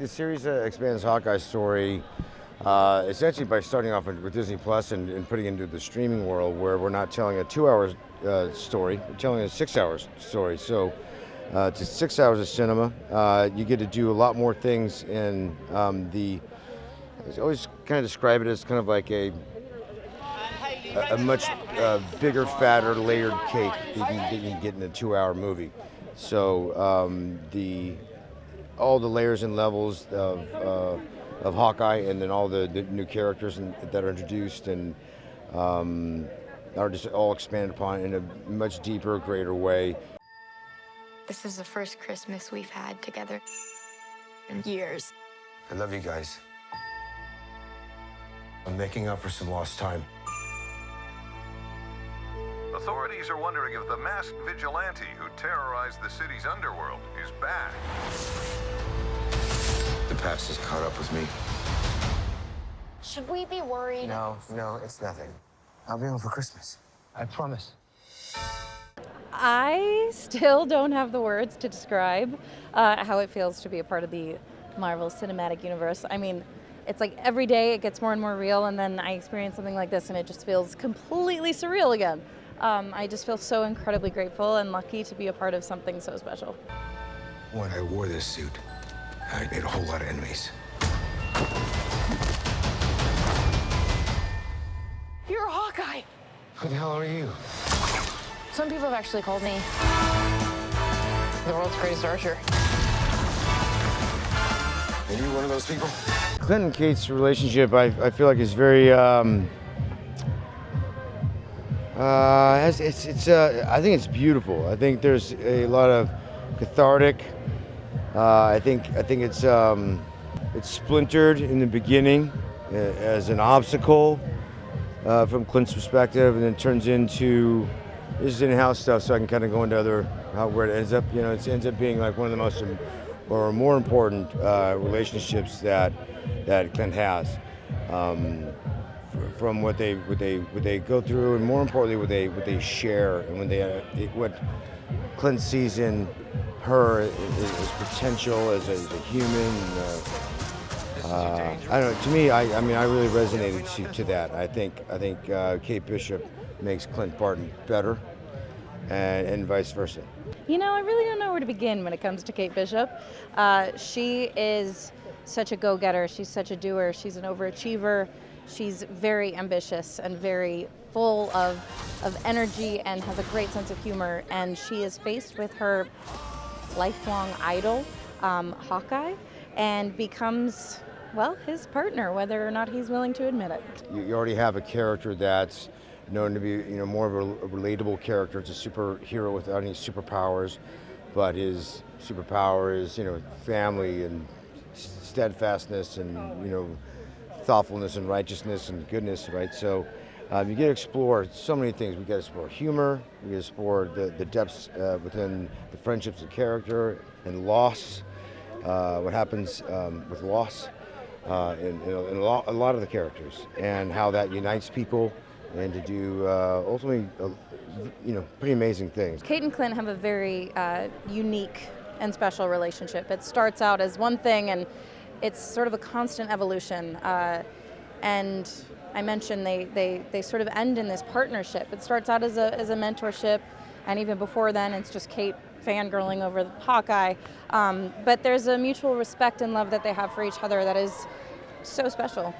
the series expands Hawkeye's story essentially by starting off with Disney Plus and putting it into the streaming world where we're not telling a 2-hour story, we're telling a 6-hour story. So it's 6 hours of cinema. You get to do a lot more things in I always kind of describe it as kind of like a much bigger, fatter, layered cake that you can get in a 2-hour movie. So all the layers and levels of Hawkeye, and then all the new characters that are introduced and are just all expanded upon in a much deeper, greater way. This is the first Christmas we've had together in years. I love you guys. I'm making up for some lost time. Authorities are wondering if the masked vigilante who terrorized the city's underworld is back. The past has caught up with me. Should we be worried? No, it's nothing. I'll be home for Christmas. I promise. I still don't have the words to describe how it feels to be a part of the Marvel Cinematic Universe. I mean, it's like every day it gets more and more real, and then I experience something like this and it just feels completely surreal again. I just feel so incredibly grateful and lucky to be a part of something so special. When I wore this suit, I made a whole lot of enemies. You're a Hawkeye! Who the hell are you? Some people have actually called me the world's greatest archer. Are you one of those people? Clint and Kate's relationship, I feel like is very. I think it's beautiful. I think there's a lot of cathartic. I think it's splintered in the beginning as an obstacle from Clint's perspective, and then turns into this is in-house stuff. So I can kind of go into where it ends up. You know, it ends up being like one of the most or more important relationships that Clint has. From what they go through, and more importantly, what they share, and what Clint sees in her as potential as a human. I don't know. To me, I really resonated to that. I think Kate Bishop makes Clint Barton better, and vice versa. You know, I really don't know where to begin when it comes to Kate Bishop. She is such a go-getter. She's such a doer. She's an overachiever. She's very ambitious and very full of energy and has a great sense of humor. And she is faced with her lifelong idol, Hawkeye, and becomes, well, his partner, whether or not he's willing to admit it. You already have a character that's known to be, more of a relatable character. It's a superhero without any superpowers, but his superpower is, family and steadfastness and, thoughtfulness and righteousness and goodness, right? So you get to explore so many things. We get to explore humor, we get to explore the depths within the friendships of character and loss, what happens with loss in a lot of the characters, and how that unites people, and to do ultimately, pretty amazing things. Kate and Clint have a very unique and special relationship. It starts out as one thing, and it's sort of a constant evolution. And I mentioned they sort of end in this partnership. It starts out as a mentorship, and even before then, it's just Kate fangirling over Hawkeye. But there's a mutual respect and love that they have for each other that is so special.